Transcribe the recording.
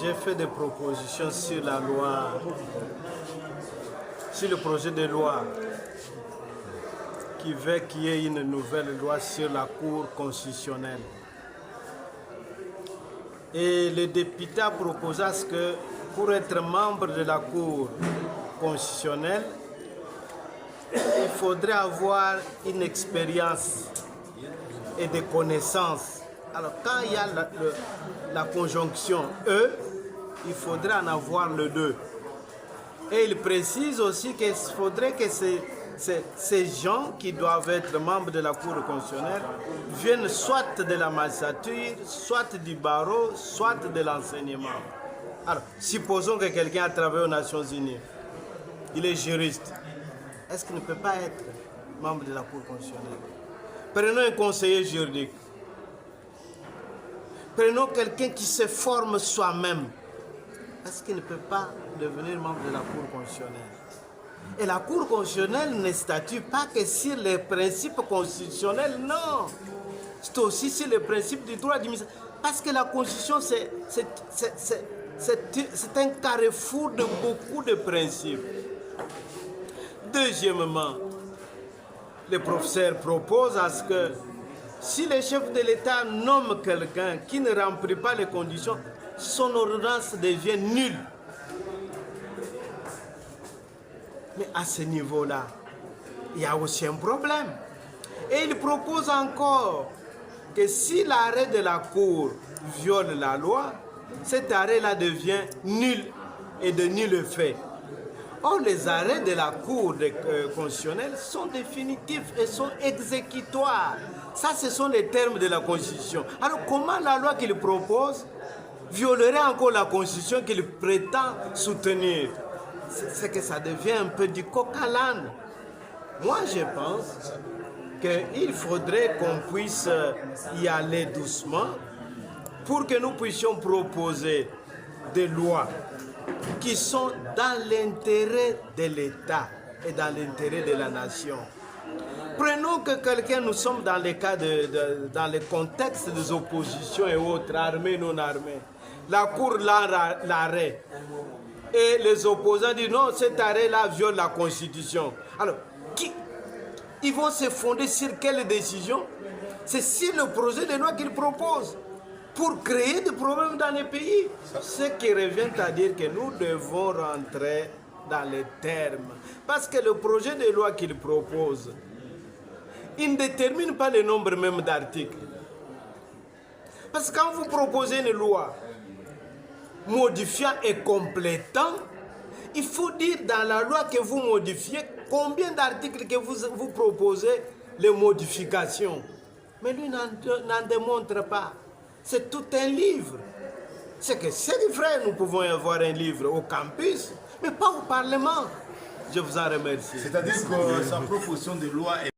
j'ai fait des propositions sur la loi, sur le projet de loi qui veut qu'il y ait une nouvelle loi sur la Cour constitutionnelle. Et le député a proposé que pour être membre de la Cour constitutionnelle, il faudrait avoir une expérience et des connaissances. Alors quand il y a la conjonction E, il faudrait en avoir le 2. Et il précise aussi qu'il faudrait que ces gens qui doivent être membres de la Cour constitutionnelle viennent soit de la magistrature, soit du barreau, soit de l'enseignement. Alors, supposons que quelqu'un a travaillé aux Nations Unies, il est juriste. Est-ce qu'il ne peut pas être membre de la Cour constitutionnelle? Prenons un conseiller juridique. Prenons quelqu'un qui se forme soi-même. Est-ce qu'il ne peut pas devenir membre de la Cour constitutionnelle? Et la Cour constitutionnelle ne statue pas que sur les principes constitutionnels, non. C'est aussi sur les principes du droit administratif. Parce que la Constitution, c'est un carrefour de beaucoup de principes. Deuxièmement, le professeur propose à ce que si le chef de l'État nomme quelqu'un qui ne remplit pas les conditions, son ordonnance devient nulle. Mais à ce niveau-là, il y a aussi un problème. Et il propose encore que si l'arrêt de la Cour viole la loi, cet arrêt-là devient nul et de nul effet. Or, les arrêts de la Cour constitutionnelle sont définitifs et sont exécutoires. Ça, ce sont les termes de la Constitution. Alors, comment la loi qu'il propose violerait encore la Constitution qu'il prétend soutenir? C'est que ça devient un peu du coq à l'âne. Moi, je pense qu'il faudrait qu'on puisse y aller doucement pour que nous puissions proposer des lois qui sont dans l'intérêt de l'État et dans l'intérêt de la nation. Prenons que quelqu'un, nous sommes dans les cas dans le contexte des oppositions et autres, armées, non armées. La Cour l'arrêt. Et les opposants disent non, cet arrêt-là viole la Constitution. Alors, ils vont se fonder sur quelle décision? C'est sur le projet de loi qu'ils proposent pour créer des problèmes dans les pays. Ce qui revient à dire que nous devons rentrer dans les termes. Parce que le projet de loi qu'ils proposent, il ne détermine pas le nombre même d'articles. Parce que quand vous proposez une loi modifiant et complétant, il faut dire dans la loi que vous modifiez combien d'articles que vous proposez les modifications. Mais lui n'en démontre pas. C'est tout un livre. C'est que c'est vrai, nous pouvons avoir un livre au campus, mais pas au Parlement. Je vous en remercie. C'est-à-dire que sa proposition de loi est